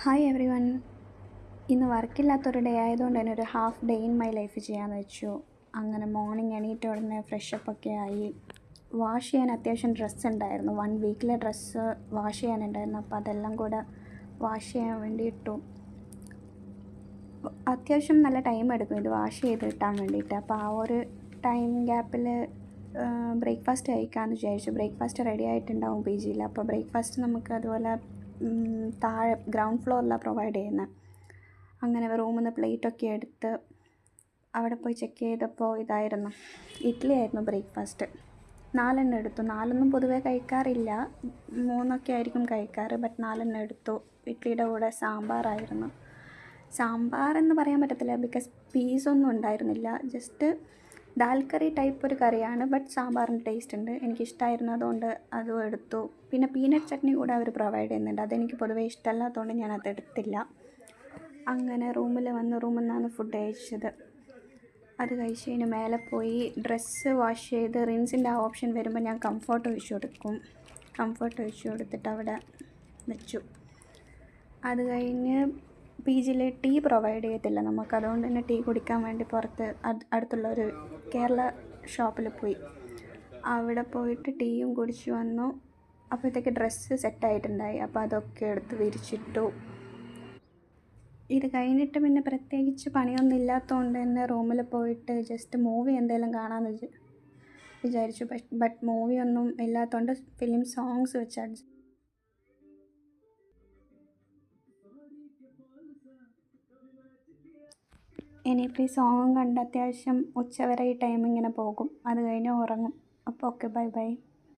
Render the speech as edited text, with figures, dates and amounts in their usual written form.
Hi every one. ഇന്ന് വർക്കില്ലാത്തൊരു day ആയതുകൊണ്ട് തന്നെ ഒരു half day in my life ചെയ്യാമെന്ന് വെച്ചു. അങ്ങനെ മോർണിംഗ് എണീറ്റ ഉടനെ ഫ്രഷപ്പൊക്കെ ആയി. വാഷ് ചെയ്യാൻ അത്യാവശ്യം ഡ്രസ്സ് ഉണ്ടായിരുന്നു. 1 വീക്കിലെ ഡ്രസ്സ് വാഷ് ചെയ്യാനുണ്ടായിരുന്നു. അപ്പോൾ അതെല്ലാം കൂടെ വാഷ് ചെയ്യാൻ വേണ്ടി ഇട്ടു. അത്യാവശ്യം നല്ല ടൈം എടുക്കും ഇത് വാഷ് ചെയ്ത് കിട്ടാൻ വേണ്ടിയിട്ട്. അപ്പോൾ ആ ഒരു ടൈം ഗ്യാപ്പിൽ ബ്രേക്ക്ഫാസ്റ്റ് കഴിക്കാമെന്ന് വിചാരിച്ചു. ബ്രേക്ക്ഫാസ്റ്റ് റെഡി ആയിട്ടുണ്ടാവും പി ജിയിൽ. അപ്പോൾ ബ്രേക്ക്ഫാസ്റ്റ് നമുക്ക് അതുപോലെ താഴെ ഗ്രൗണ്ട് ഫ്ലോറിലാണ് പ്രൊവൈഡ് ചെയ്യുന്നത്. അങ്ങനെ റൂമിൽ നിന്ന് പ്ലേറ്റൊക്കെ എടുത്ത് അവിടെ പോയി ചെക്ക് ചെയ്തപ്പോൾ ഇതായിരുന്നു, ഇഡ്ഡലി ആയിരുന്നു ബ്രേക്ക്ഫാസ്റ്റ്. 4 എടുത്തു. 4 പൊതുവേ കഴിക്കാറില്ല, 3 ആയിരിക്കും കഴിക്കാറ്. ബട്ട് 4 എടുത്തു. ഇഡ്ഡലിയുടെ കൂടെ സാമ്പാറായിരുന്നു. സാമ്പാറെന്ന് പറയാൻ പറ്റത്തില്ല, ബിക്കോസ് പീസൊന്നും ഉണ്ടായിരുന്നില്ല. ജസ്റ്റ് ദാൽ കറി ടൈപ്പ് ഒരു കറിയാണ്, ബട്ട് സാമ്പാറിന് ടേസ്റ്റ് ഉണ്ട്. എനിക്കിഷ്ടമായിരുന്നു, അതുകൊണ്ട് അതും എടുത്തു. പിന്നെ പീനട്ട് ചട്നി കൂടെ അവർ പ്രൊവൈഡ് ചെയ്യുന്നുണ്ട്. അതെനിക്ക് പൊതുവേ ഇഷ്ടമല്ലാത്തതുകൊണ്ട് ഞാനത് എടുത്തില്ല. അങ്ങനെ റൂമിൽ നിന്നാണ് ഫുഡ് കഴിച്ചത്. അത് കഴിച്ചതിന് മേലെ പോയി ഡ്രസ്സ് വാഷ് ചെയ്ത് റിൻസിൻ്റെ ആ ഓപ്ഷൻ വരുമ്പോൾ ഞാൻ കംഫർട്ട് ഒഴിച്ചു കൊടുക്കും. കംഫർട്ട് ഒഴിച്ചു കൊടുത്തിട്ട് അവിടെ വെച്ചു. അത് കഴിഞ്ഞ് പി ജിയിൽ ടീ പ്രൊവൈഡ് ചെയ്യത്തില്ല നമുക്ക്. അതുകൊണ്ട് തന്നെ ടീ കുടിക്കാൻ വേണ്ടി പുറത്ത് അടുത്തുള്ള ഒരു കേരള ഷോപ്പിൽ പോയി. അവിടെ പോയിട്ട് ടീയും കുടിച്ച് വന്നു. അപ്പോഴത്തേക്ക് ഡ്രസ്സ് സെറ്റായിട്ടുണ്ടായി. അപ്പോൾ അതൊക്കെ എടുത്ത് വിരിച്ചിട്ടു. ഇത് കഴിഞ്ഞിട്ട് പിന്നെ പ്രത്യേകിച്ച് പണിയൊന്നും ഇല്ലാത്തതുകൊണ്ട് തന്നെ റൂമിൽ പോയിട്ട് ജസ്റ്റ് മൂവി എന്തെങ്കിലും കാണാമെന്ന് വിചാരിച്ചു. ബട്ട് മൂവിയൊന്നും ഇല്ലാത്തതുകൊണ്ട് ഫിലിം സോങ്സ് വെച്ച് ഇനിയിപ്പോൾ ഈ സോങ്ങും കണ്ട് അത്യാവശ്യം ഉച്ചവരെ ഈ ടൈം ഇങ്ങനെ പോകും. അത് കഴിഞ്ഞ് ഉറങ്ങും. അപ്പോൾ ഓക്കെ, ബൈ ബൈ.